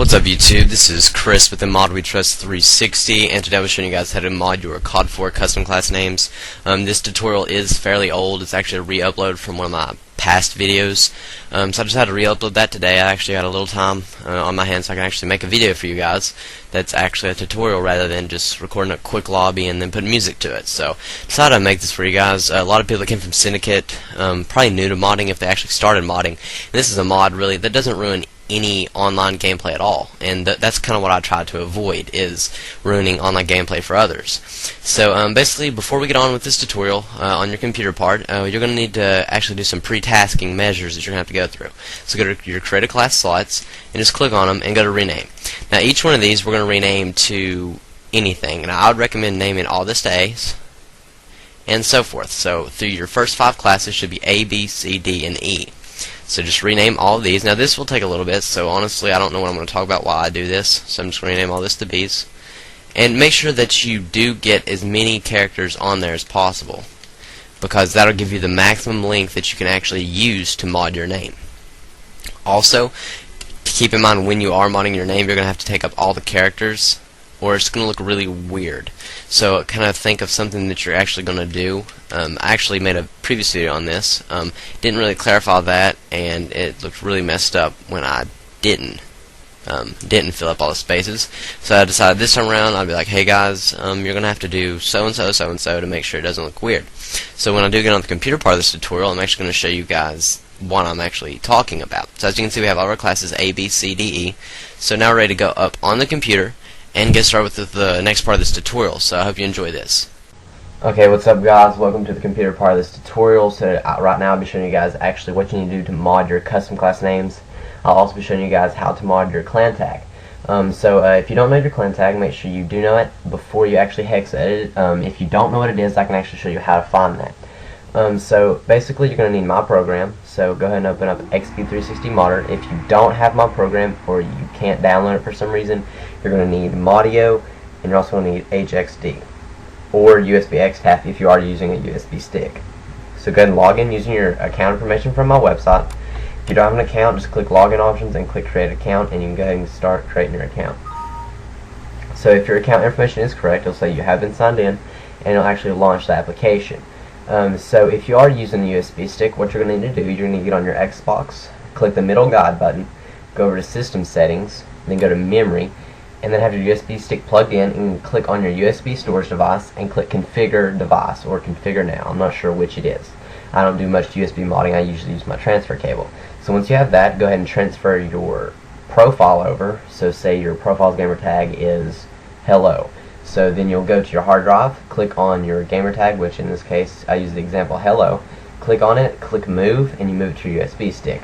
What's up YouTube, this is Chris with the Mod We Trust 360, and today I was showing you guys how to mod your COD4 custom class names. This tutorial is fairly old. It's actually a re-upload from one of my past videos, so I just had to re-upload that today. I actually had a little time on my hands so I can actually make a video for you guys that's actually a tutorial rather than just recording a quick lobby and then putting music to it. So I decided to make this for you guys. A lot of people that came from Syndicate, probably new to modding if they actually started modding. And this is a mod really that doesn't ruin any online gameplay at all, and that's kind of what I try to avoid, is ruining online gameplay for others. So basically, before we get on with this tutorial on your computer part, you're going to need to actually do some pre-tasking measures that you're going to have to go through. So go to your create a class slots and just click on them and go to rename. Now each one of these we're going to rename to anything, and I would recommend naming all this to A's and so forth. So through your first 5 classes should be A, B, C, D, and E. So just rename all of these. Now this will take a little bit, so honestly I don't know what I'm going to talk about while I do this, so I'm just going to rename all this to B's. And make sure that you do get as many characters on there as possible, because that'll give you the maximum length that you can actually use to mod your name. Also, keep in mind when you are modding your name, you're going to have to take up all the characters, or it's going to look really weird. So kind of think of something that you're actually going to do. I actually made a previous video on this. Didn't really clarify that, and it looked really messed up when I didn't fill up all the spaces. So I decided this time around I'd be like, hey guys, you're going to have to do so and so, so and so to make sure it doesn't look weird. So when I do get on the computer part of this tutorial, I'm actually going to show you guys what I'm actually talking about. So as you can see, we have all our classes A, B, C, D, E. So now we're ready to go up on the computer and get started with the next part of this tutorial. So I hope you enjoy this. Okay, what's up guys? Welcome to the computer part of this tutorial. So right now I'll be showing you guys actually what you need to do to mod your custom class names. I'll also be showing you guys how to mod your clan tag. If you don't know your clan tag, make sure you do know it before you actually hex edit it. If you don't know what it is, I can actually show you how to find that. So basically you're going to need my program. So go ahead and open up XB360 Modder. If you don't have my program or you can't download it for some reason, you're going to need Modio, and you're also going to need HXD or USB XTAF if you are using a USB stick. So go ahead and log in using your account information from my website. If you don't have an account, just click login options and click create account, and you can go ahead and start creating your account. So if your account information is correct, it'll say you have been signed in, and it'll actually launch the application. So if you are using a USB stick, what you're going to need to do, you're going to get on your Xbox, click the middle guide button, go over to system settings, then go to memory, and then have your USB stick plugged in, and click on your USB storage device and click configure device or configure now. I'm not sure which it is. I don't do much USB modding. I usually use my transfer cable. So once you have that, go ahead and transfer your profile over. So say your profile's gamer tag is hello. So then you'll go to your hard drive, click on your gamer tag, which in this case I use the example hello. Click on it, click move, and you move it to your USB stick.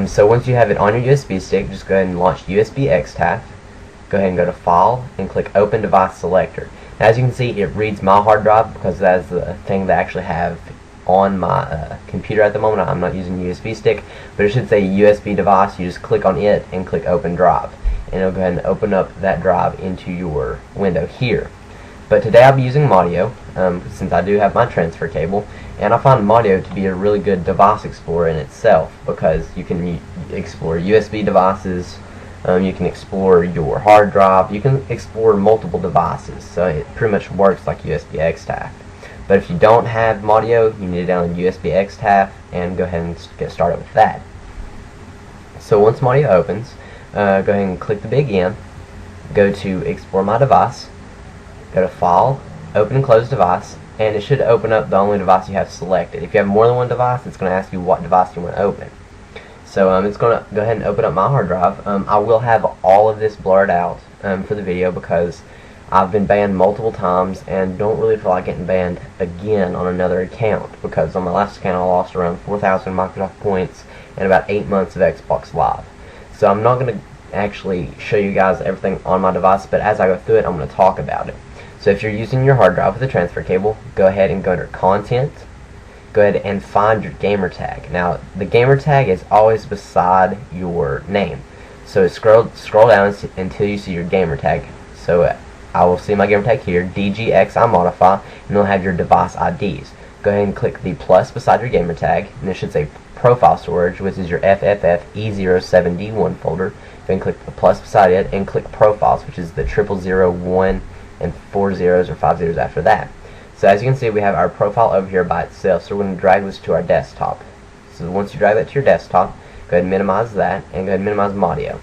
So once you have it on your USB stick, just go ahead and launch USB XTAF. Go ahead and go to File and click Open Device Selector. Now, as you can see, it reads my hard drive because that's the thing that I actually have on my computer at the moment. I'm not using a USB stick, but it should say USB device. You just click on it and click Open Drive, and it'll go ahead and open up that drive into your window here. But today I'll be using Modio since I do have my transfer cable, and I find Modio to be a really good device explorer in itself because you can explore USB devices. You can explore your hard drive. You can explore multiple devices, so it pretty much works like USB XTAF. But if you don't have Modio, you need to download USB XTAF and go ahead and get started with that. So once Modio opens, go ahead and click the big N, go to Explore My Device, go to File, Open and Close Device, and it should open up the only device you have selected. If you have more than one device, it's going to ask you what device you want to open. So it's going to go ahead and open up my hard drive. I will have all of this blurred out for the video because I've been banned multiple times and don't really feel like getting banned again on another account, because on my last account I lost around 4,000 Microsoft points and about 8 months of Xbox Live. So I'm not going to actually show you guys everything on my device, but as I go through it I'm going to talk about it. So if you're using your hard drive with a transfer cable, go ahead and go under Content. Go ahead and find your gamer tag. Now the gamer tag is always beside your name, so scroll down until you see your gamer tag. So I will see my gamer tag here, DGXI Modify, and it'll have your device IDs. Go ahead and click the plus beside your gamer tag, and it should say profile storage, which is your FFFE07D1 folder. Then click the plus beside it and click profiles, which is the 0001 and 4 zeros or 5 zeros after that. So as you can see, we have our profile over here by itself, so we're going to drag this to our desktop. So once you drag that to your desktop, go ahead and minimize that and go ahead and minimize Modder.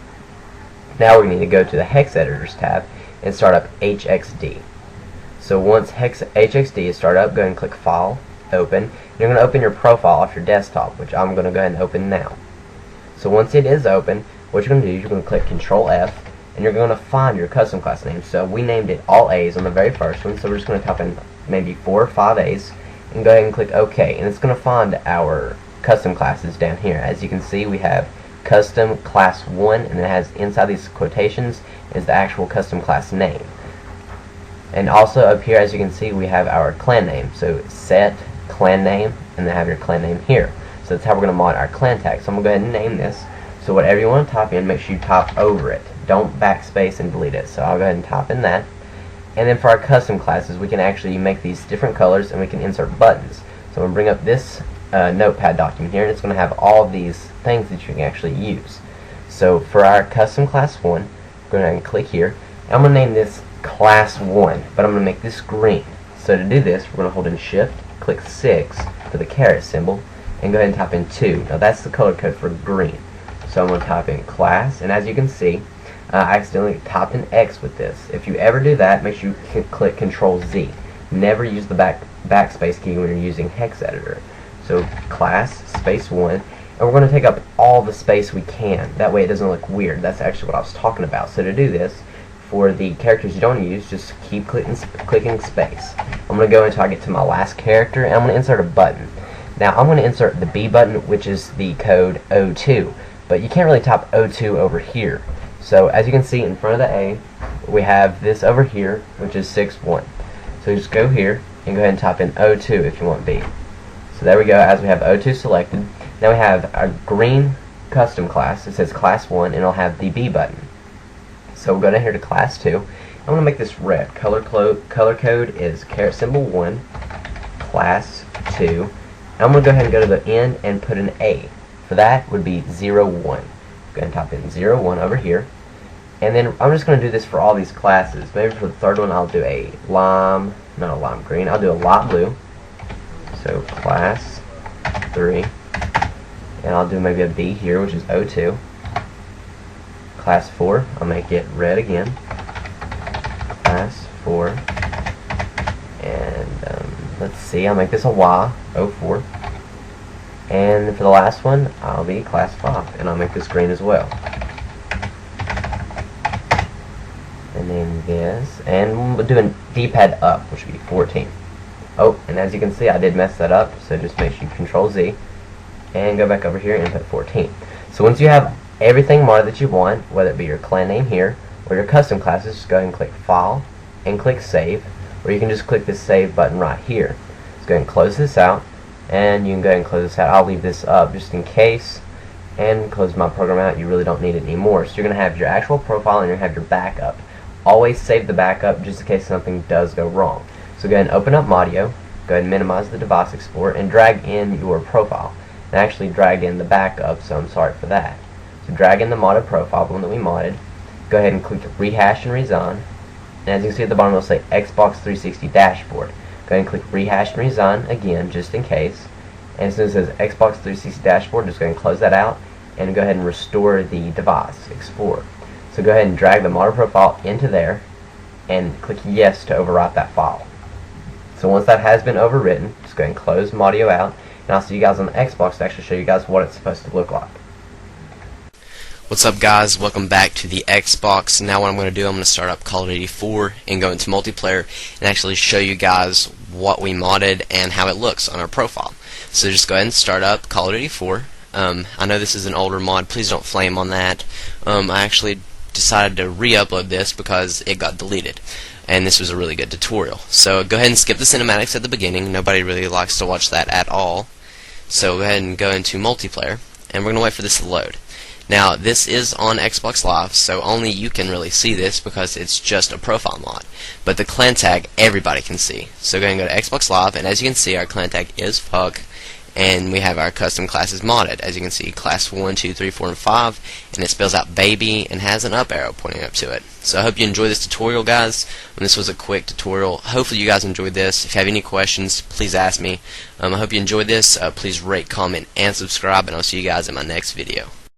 Now we need to go to the Hex Editors tab and start up HXD. So once HXD is started up, go ahead and click File, Open. You're going to open your profile off your desktop, which I'm going to go ahead and open now. So once it is open, what you're going to do is you're going to click Control F, and you're going to find your custom class name. So we named it all A's on the very first one, so we're just going to type in maybe 4 or 5 A's, and go ahead and click OK, and it's going to find our custom classes down here. As you can see, we have Custom Class 1, and it has inside these quotations is the actual custom class name. And also up here, as you can see, we have our clan name. So set clan name, and then have your clan name here. So that's how we're going to mod our clan tag. So I'm going to go ahead and name this. So whatever you want to type in, make sure you type over it. Don't backspace and delete it. So I'll go ahead and type in that. And then for our custom classes, we can actually make these different colors, and we can insert buttons. So I'm going to bring up this notepad document here, and it's going to have all of these things that you can actually use. So for our custom class 1, we're going to click here. I'm going to name this class 1, but I'm going to make this green. So to do this, we're going to hold in shift, click 6 for the caret symbol, and go ahead and type in 2. Now that's the color code for green. So I'm going to type in class, and as you can see, I accidentally typed an X with this. If you ever do that, make sure you click Control Z. Never use the backspace key when you're using Hex Editor. So class space 1, and we're going to take up all the space we can. That way it doesn't look weird. That's actually what I was talking about. So to do this, for the characters you don't use, just keep clicking space. I'm going to go until I get to my last character, and I'm going to insert a button. Now I'm going to insert the B button, which is the code 02, but you can't really type 02 over here. So as you can see in front of the A, we have this over here, which is 61. So just go here and go ahead and type in 02 if you want B. So there we go, as we have 02 selected. Now we have our green custom class. It says class 1, and it'll have the B button. So we'll go down here to class 2. I'm going to make this red. Color code is caret symbol 1, class 2. And I'm going to go ahead and go to the end and put an A. For that would be 01. Go ahead and type in 01 over here. And then I'm just going to do this for all these classes. Maybe for the third one I'll do a lime, not a lime green, I'll do a light blue. So class 3. And I'll do maybe a B here, which is 02. Class 4, I'll make it red again. Class 4. And let's see, I'll make this a Y, 04. And for the last one, I'll be class 5, and I'll make this green as well. And then this, and we'll do a D-pad up, which would be 14. Oh, and as you can see, I did mess that up, so just make sure you Control Z, and go back over here and put 14. So once you have everything modded that you want, whether it be your clan name here, or your custom classes, just go ahead and click File, and click Save, or you can just click this Save button right here. Let's go ahead and close this out, and you can go ahead and close this out. I'll leave this up just in case, and close my program out. You really don't need it anymore. So you're going to have your actual profile, and you're going to have your backup. Always save the backup just in case something does go wrong. So go ahead and open up Modder, go ahead and minimize the device export, and drag in your profile. And I actually dragged in the backup, so I'm sorry for that. So drag in the modded profile, the one that we modded. Go ahead and click Rehash and Resign. And as you can see at the bottom, it'll say Xbox 360 Dashboard. Go ahead and click Rehash and Resign again, just in case. And as soon as it says Xbox 360 Dashboard, just go ahead and close that out, and go ahead and restore the device, Explorer. So go ahead and drag the Modder profile into there, and click Yes to overwrite that file. So once that has been overwritten, just go ahead and close Modder out, and I'll see you guys on the Xbox to actually show you guys what it's supposed to look like. What's up, guys? Welcome back to the Xbox. Now what I'm going to do, I'm going to start up Call of Duty 4 and go into multiplayer and actually show you guys what we modded and how it looks on our profile. So just go ahead and start up Call of Duty 4. I know this is an older mod. Please don't flame on that. I actually decided to re-upload this because it got deleted, and this was a really good tutorial. So go ahead and skip the cinematics at the beginning. Nobody really likes to watch that at all. So go ahead and go into multiplayer, and we're going to wait for this to load. Now this is on Xbox Live, so only you can really see this because it's just a profile mod. But the clan tag everybody can see. So go ahead and go to Xbox Live, and as you can see, our clan tag is Fuck, and we have our custom classes modded. As you can see, class 1, 2, 3, 4, and 5, and it spells out baby and has an up arrow pointing up to it. So I hope you enjoyed this tutorial, guys. This was a quick tutorial. Hopefully you guys enjoyed this. If you have any questions, please ask me. I hope you enjoyed this. Please rate, comment, and subscribe, and I'll see you guys in my next video.